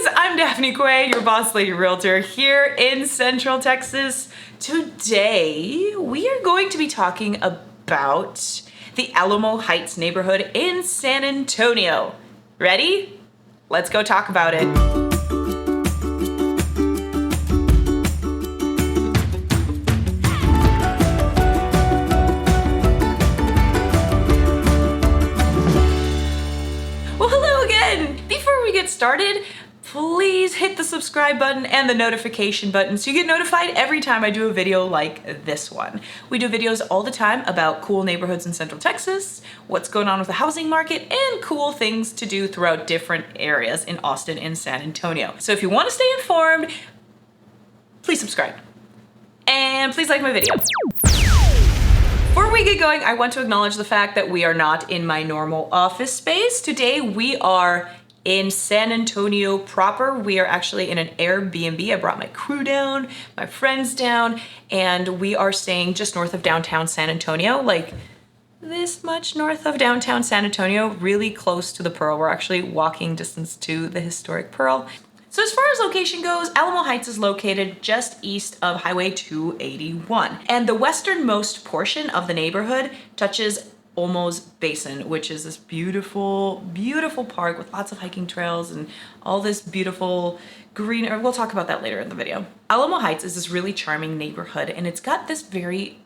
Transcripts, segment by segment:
I'm Daphne Quay, your Boss Lady Realtor here in Central Texas. Today, we are going to be talking about the Alamo Heights neighborhood in San Antonio. Ready? Let's go talk about it. Well, hello again. Before we get started, please hit the subscribe button and the notification button so you get notified every time I do a video like this one. We do videos all the time about cool neighborhoods in Central Texas, what's going on with the housing market, and cool things to do throughout different areas in Austin and San Antonio. So if you want to stay informed, please subscribe. And please like my video. Before we get going, I want to acknowledge the fact that we are not in my normal office space. Today we are in San Antonio proper. We are actually in an Airbnb. I brought my crew down, my friends down, and we are staying just north of downtown San Antonio, like this much north of downtown San Antonio, really close to the Pearl. We're actually walking distance to the historic Pearl. So as far as location goes, Alamo Heights is located just east of Highway 281. And the westernmost portion of the neighborhood touches Olmo's Basin, which is this beautiful, beautiful park with lots of hiking trails and all this beautiful green. We'll talk about that later in the video. Alamo Heights is this really charming neighborhood, and it's got this very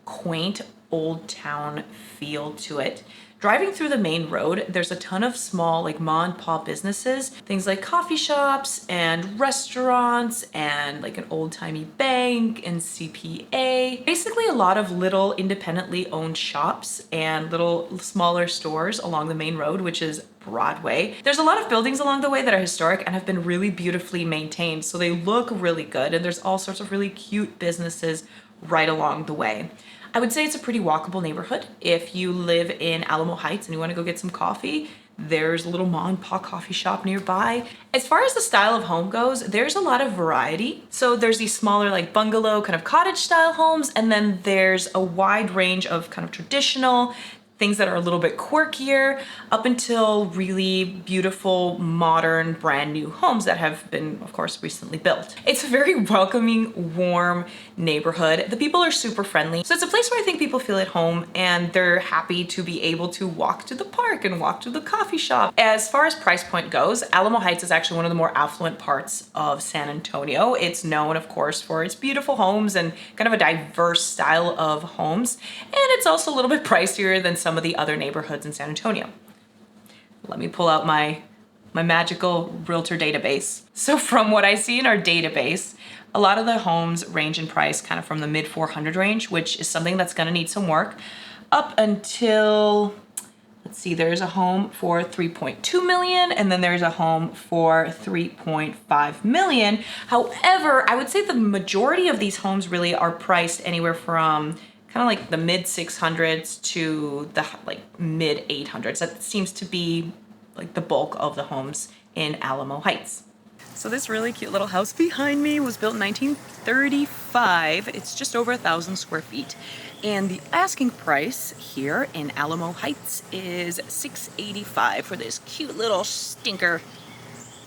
quaint old town feel to it. Driving through the main road, there's a ton of small like ma and pa businesses, things like coffee shops and restaurants and like an old-timey bank and CPA. Basically a lot of little independently owned shops and little smaller stores along the main road, which is Broadway. There's a lot of buildings along the way that are historic and have been really beautifully maintained, so they look really good, and there's all sorts of really cute businesses right along the way. I would say it's a pretty walkable neighborhood. If you live in Alamo Heights and you want to go get some coffee, there's a little ma and pa coffee shop nearby. As far as the style of home goes, there's a lot of variety. So there's these smaller like bungalow kind of cottage style homes, and then there's a wide range of kind of traditional things that are a little bit quirkier, up until really beautiful, modern, brand new homes that have been, of course, recently built. It's a very welcoming, warm neighborhood. The people are super friendly. So it's a place where I think people feel at home and they're happy to be able to walk to the park and walk to the coffee shop. As far as price point goes, Alamo Heights is actually one of the more affluent parts of San Antonio. It's known, of course, for its beautiful homes and kind of a diverse style of homes. And it's also a little bit pricier than some of the other neighborhoods in San Antonio. Let me pull out my magical realtor database. So from what I see in our database, a lot of the homes range in price kind of from the mid 400 range, which is something that's gonna need some work, up until, let's see, there's a home for 3.2 million, and then there's a home for 3.5 million. However, I would say the majority of these homes really are priced anywhere from kind of like the mid 600s to the like mid 800s. That seems to be like the bulk of the homes in Alamo Heights. So this really cute little house behind me was built in 1935. It's just over 1,000 square feet. And the asking price here in Alamo Heights is $685 for this cute little stinker.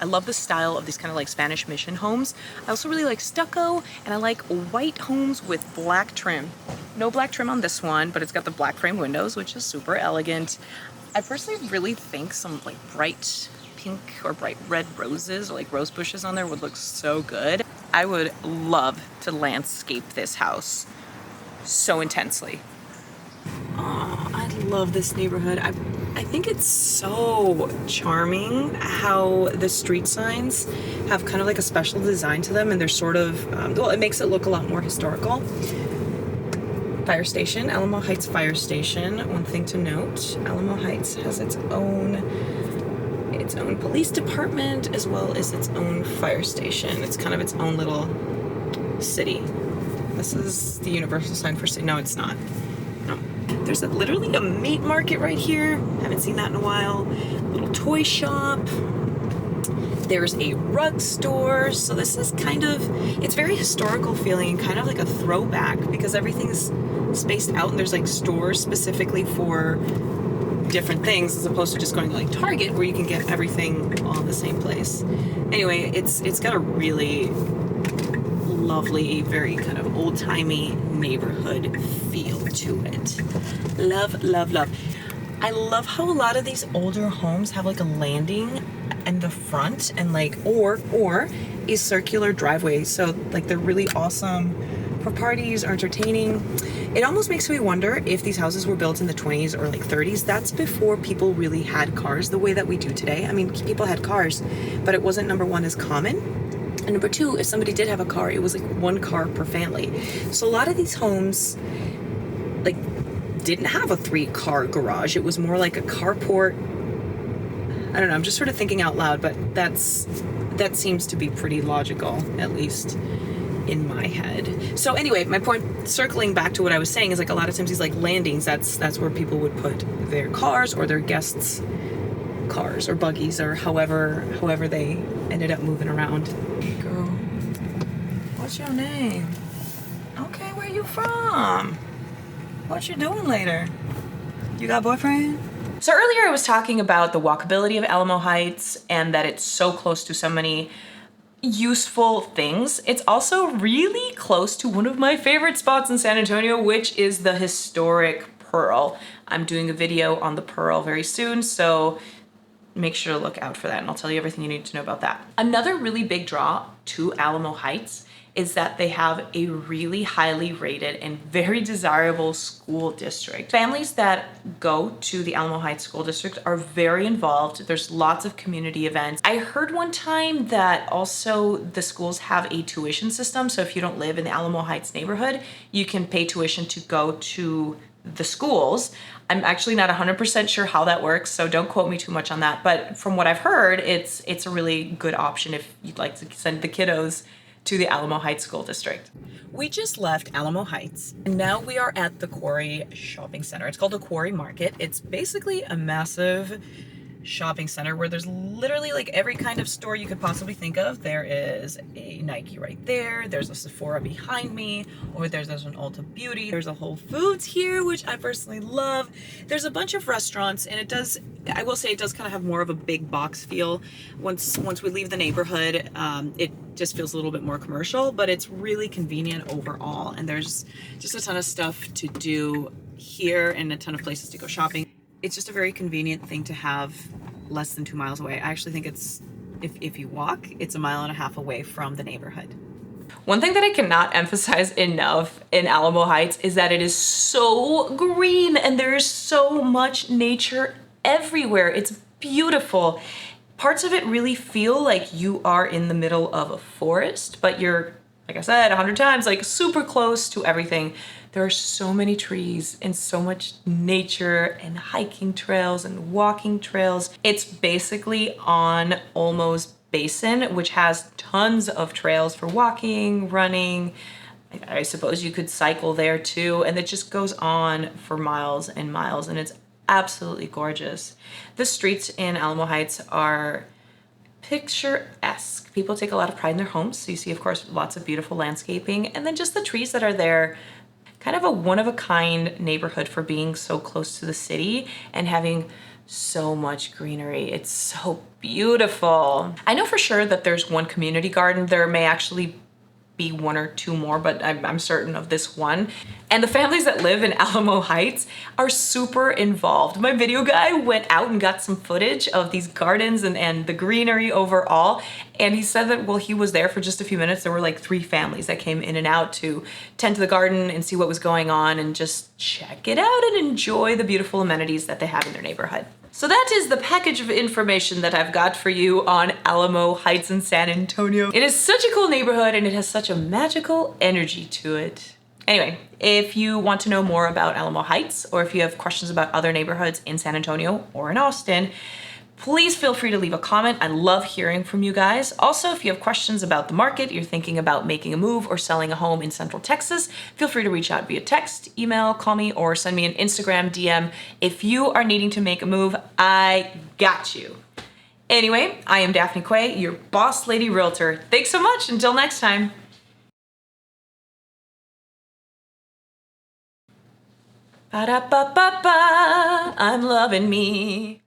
I love the style of these kind of like Spanish mission homes. I also really like stucco, and I like white homes with black trim. No black trim on this one, but it's got the black frame windows, which is super elegant. I personally really think some like bright pink or bright red roses or like rose bushes on there would look so good. I would love to landscape this house so intensely. Oh, I love this neighborhood. I think it's so charming how the street signs have kind of like a special design to them, and they're sort of, well, it makes it look a lot more historical. Fire station, Alamo Heights Fire Station. One thing to note, Alamo Heights has its own police department as well as its own fire station. It's kind of its own little city. This is the universal sign for city. No, it's not. No. There's literally a meat market right here. Haven't seen that in a while. Little toy shop. There's a rug store. So this is kind of, it's very historical feeling and kind of like a throwback because everything's spaced out and there's like stores specifically for different things as opposed to just going to like Target where you can get everything all in the same place. Anyway, it's got a really lovely, very kind of old-timey neighborhood feel to it. Love, love, love. I love how a lot of these older homes have like a landing in the front and like or a circular driveway. So like they're really awesome for parties or entertaining. It almost makes me wonder if these houses were built in the 20s or like 30s. That's before people really had cars the way that we do today. I mean, people had cars, but it wasn't, number one, as common. And number two, if somebody did have a car, it was like one car per family. So a lot of these homes like didn't have a 3-car garage. It was more like a carport. I don't know, I'm just sort of thinking out loud, but that seems to be pretty logical, at least in my head. So anyway, my point, circling back to what I was saying, is like a lot of times these like landings, that's where people would put their cars or their guests' cars or buggies or however they ended up moving around. Girl, what's your name? Okay, where you from? What you doing later? You got a boyfriend? So earlier I was talking about the walkability of Alamo Heights and that it's so close to so many useful things. It's also really close to one of my favorite spots in San Antonio, which is the historic Pearl. I'm doing a video on the Pearl very soon, so make sure to look out for that, and I'll tell you everything you need to know about that. Another really big draw to Alamo Heights is that they have a really highly rated and very desirable school district. Families that go to the Alamo Heights School District are very involved. There's lots of community events. I heard one time that also the schools have a tuition system, so if you don't live in the Alamo Heights neighborhood, you can pay tuition to go to the schools. I'm actually not 100% sure how that works, so don't quote me too much on that, but from what I've heard, it's a really good option if you'd like to send the kiddos to the Alamo Heights School District. We just left Alamo Heights, and now we are at the Quarry Shopping Center. It's called the Quarry Market. It's basically a massive shopping center where there's literally like every kind of store you could possibly think of. There is a Nike right there. There's a Sephora behind me. Over there's an Ulta Beauty. There's a Whole Foods here, which I personally love. There's a bunch of restaurants, and I will say it does kind of have more of a big box feel. Once we leave the neighborhood, it just feels a little bit more commercial, but it's really convenient overall. And there's just a ton of stuff to do here and a ton of places to go shopping. It's just a very convenient thing to have less than 2 miles away. I actually think it's, if you walk, it's 1.5 miles away from the neighborhood. One thing that I cannot emphasize enough in Alamo Heights is that it is so green and there is so much nature everywhere. It's beautiful. Parts of it really feel like you are in the middle of a forest, but you're, like I said 100 times, like super close to everything. There are so many trees and so much nature and hiking trails and walking trails. It's basically on Olmo's Basin, which has tons of trails for walking, running. I suppose you could cycle there too, and it just goes on for miles and miles, and it's absolutely gorgeous. The streets in Alamo Heights are picturesque. People take a lot of pride in their homes, so you see, of course, lots of beautiful landscaping, and then just the trees that are there. Kind of a one-of-a-kind neighborhood for being so close to the city and having so much greenery. It's so beautiful. I know for sure that there's one community garden. There may actually be 1 or 2 more, but I'm certain of this one. And the families that live in Alamo Heights are super involved. My video guy went out and got some footage of these gardens and the greenery overall. And he said that while he was there for just a few minutes, there were like 3 families that came in and out to tend to the garden and see what was going on and just check it out and enjoy the beautiful amenities that they have in their neighborhood. So that is the package of information that I've got for you on Alamo Heights in San Antonio. It is such a cool neighborhood and it has such a magical energy to it. Anyway, if you want to know more about Alamo Heights, or if you have questions about other neighborhoods in San Antonio or in Austin, please feel free to leave a comment. I love hearing from you guys. Also, if you have questions about the market, you're thinking about making a move or selling a home in Central Texas, feel free to reach out via text, email, call me, or send me an Instagram DM. If you are needing to make a move, I got you. Anyway, I am Daphne Quay, your Boss Lady Realtor. Thanks so much. Until next time. Ba-da-ba-ba-ba, I'm loving me.